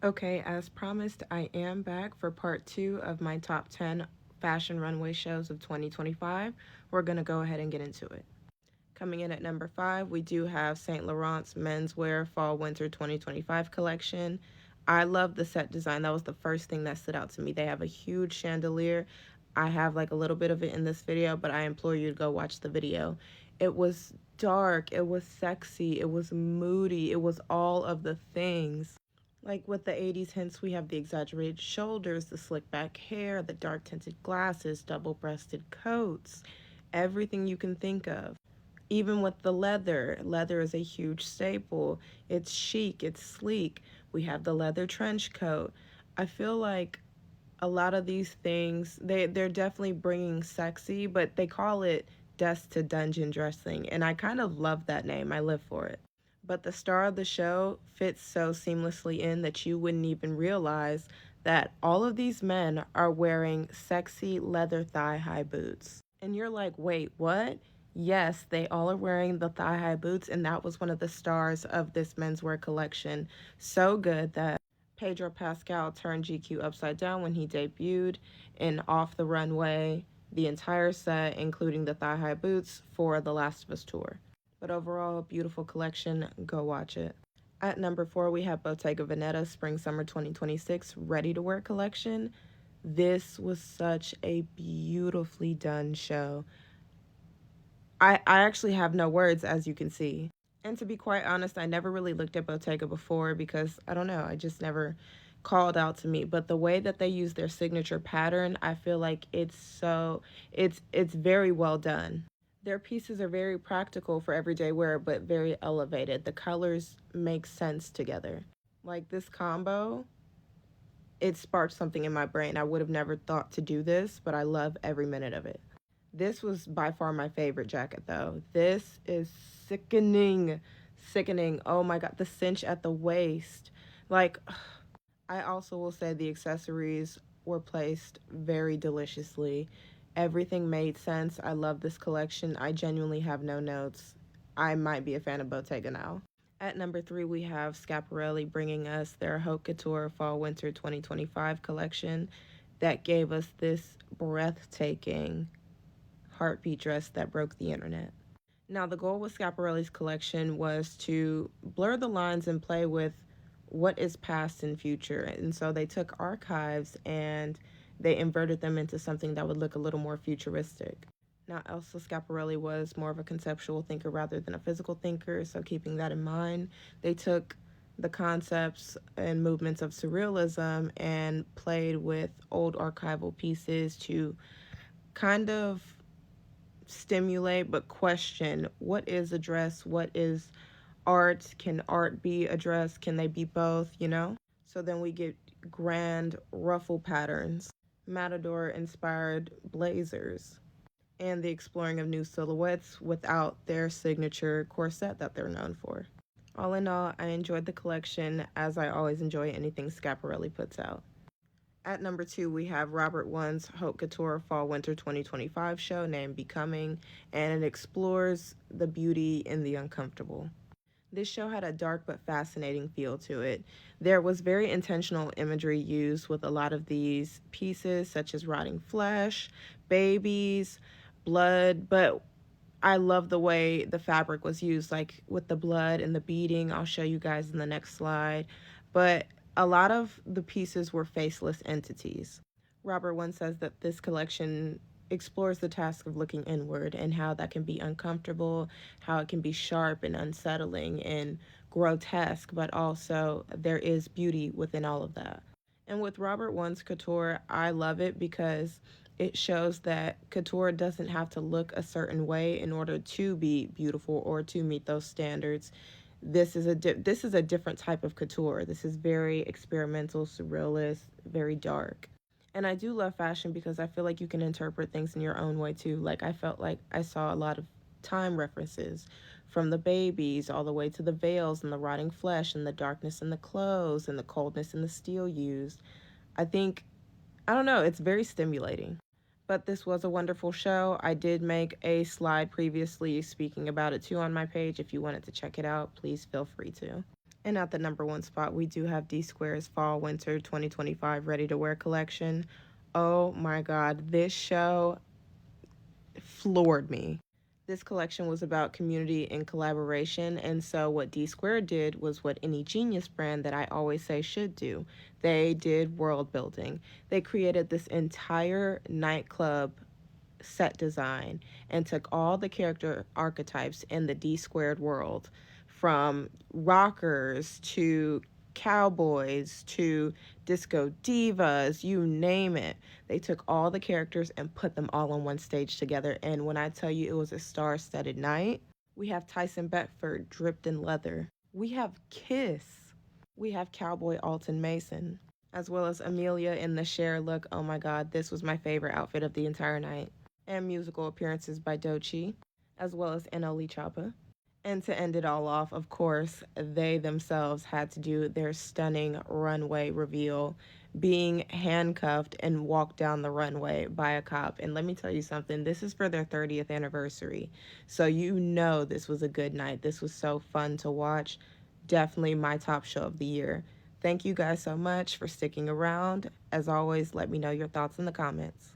Okay, as promised, I am back for part two of my top 10 fashion runway shows of 2025. We're going to go ahead and get into it. Coming in at number five, we do have St. Laurent's Menswear Fall Winter 2025 collection. I love the set design. That was the first thing that stood out to me. They have a huge chandelier. I have like a little bit of it in this video, but I implore you to go watch the video. It was dark, it was sexy, it was moody, it was all of the things. Like with the 80s hints, we have the exaggerated shoulders, the slick back hair, the dark tinted glasses, double breasted coats, everything you can think of. Even with the leather, leather is a huge staple. It's chic, it's sleek. We have the leather trench coat. I feel like a lot of these things, they're definitely bringing sexy, but they call it desk to dungeon dressing, and I kind of love that name. I live for it. But the star of the show fits so seamlessly in that you wouldn't even realize that all of these men are wearing sexy leather thigh-high boots. And you're like, wait, what? Yes, they all are wearing the thigh-high boots, and that was one of the stars of this menswear collection. So good that Pedro Pascal turned GQ upside down when he debuted in Off the Runway, the entire set, including the thigh-high boots, for the Last of Us tour. But overall, beautiful collection. Go watch it. At number four, we have Bottega Veneta Spring Summer 2026 Ready to Wear collection. This was such a beautifully done show. I actually have no words, as you can see. And to be quite honest, I never really looked at Bottega before because I don't know, I just never called out to me. But the way that they use their signature pattern, I feel like it's very well done. Their pieces are very practical for everyday wear, but very elevated. The colors make sense together. Like this combo, it sparked something in my brain. I would have never thought to do this, but I love every minute of it. This was by far my favorite jacket, though. This is sickening. Sickening. Oh my god, the cinch at the waist. Like, I also will say the accessories were placed very deliciously. Everything made sense. I love this collection. I genuinely have no notes. I might be a fan of Bottega now. At number three, we have Schiaparelli bringing us their Haute Couture Fall Winter 2025 collection that gave us this breathtaking heartbeat dress that broke the internet. Now, the goal with Schiaparelli's collection was to blur the lines and play with what is past and future. And so they took archives and they inverted them into something that would look a little more futuristic. Now, Elsa Schiaparelli was more of a conceptual thinker rather than a physical thinker, so keeping that in mind, they took the concepts and movements of surrealism and played with old archival pieces to kind of stimulate but question what is a dress, what is art, can art be a dress, can they be both, you know? So then we get grand ruffle patterns, matador inspired blazers, and the exploring of new silhouettes without their signature corset that they're known for. All in all, I enjoyed the collection as I always enjoy anything Schiaparelli puts out. At number two, we have Robert One's Haute Couture Fall Winter 2025 show named Becoming, and it explores the beauty in the uncomfortable. This show had a dark but fascinating feel to it. There was very intentional imagery used with a lot of these pieces, such as rotting flesh, babies, blood, but I love the way the fabric was used, like with the blood and the beading. I'll show you guys in the next slide. But a lot of the pieces were faceless entities. Robert One says that this collection explores the task of looking inward and how that can be uncomfortable, how it can be sharp and unsettling and grotesque, but also there is beauty within all of that. And with Robert One's couture, I love it because it shows that couture doesn't have to look a certain way in order to be beautiful or to meet those standards. This is a different type of couture. This is very experimental, surrealist, very dark. And I do love fashion because I feel like you can interpret things in your own way too. Like I felt like I saw a lot of time references from the babies all the way to the veils and the rotting flesh and the darkness in the clothes and the coldness in the steel used. I think I don't know, it's very stimulating. But this was a wonderful show. I did make a slide previously speaking about it too on my page. If you wanted to check it out, please feel free to. And at the number one spot, we do have D Square's Fall Winter 2025 Ready to Wear collection. Oh my god, this show floored me. This collection was about community and collaboration, and so what D Square did was what any genius brand that I always say should do. They did world building. They created this entire nightclub set design and took all the character archetypes in the D squared world, from rockers to cowboys to disco divas, you name it. They took all the characters and put them all on one stage together. And when I tell you it was a star studded night, we have Tyson Beckford dripped in leather. We have Kiss. We have Cowboy Alton Mason, as well as Amelia in the Cher look. Oh my god, this was my favorite outfit of the entire night. And musical appearances by Doechii, as well as Enoli Choppa. And to end it all off, of course, they themselves had to do their stunning runway reveal, being handcuffed and walked down the runway by a cop. And let me tell you something, this is for their 30th anniversary. So you know this was a good night. This was so fun to watch. Definitely my top show of the year. Thank you guys so much for sticking around. As always, let me know your thoughts in the comments.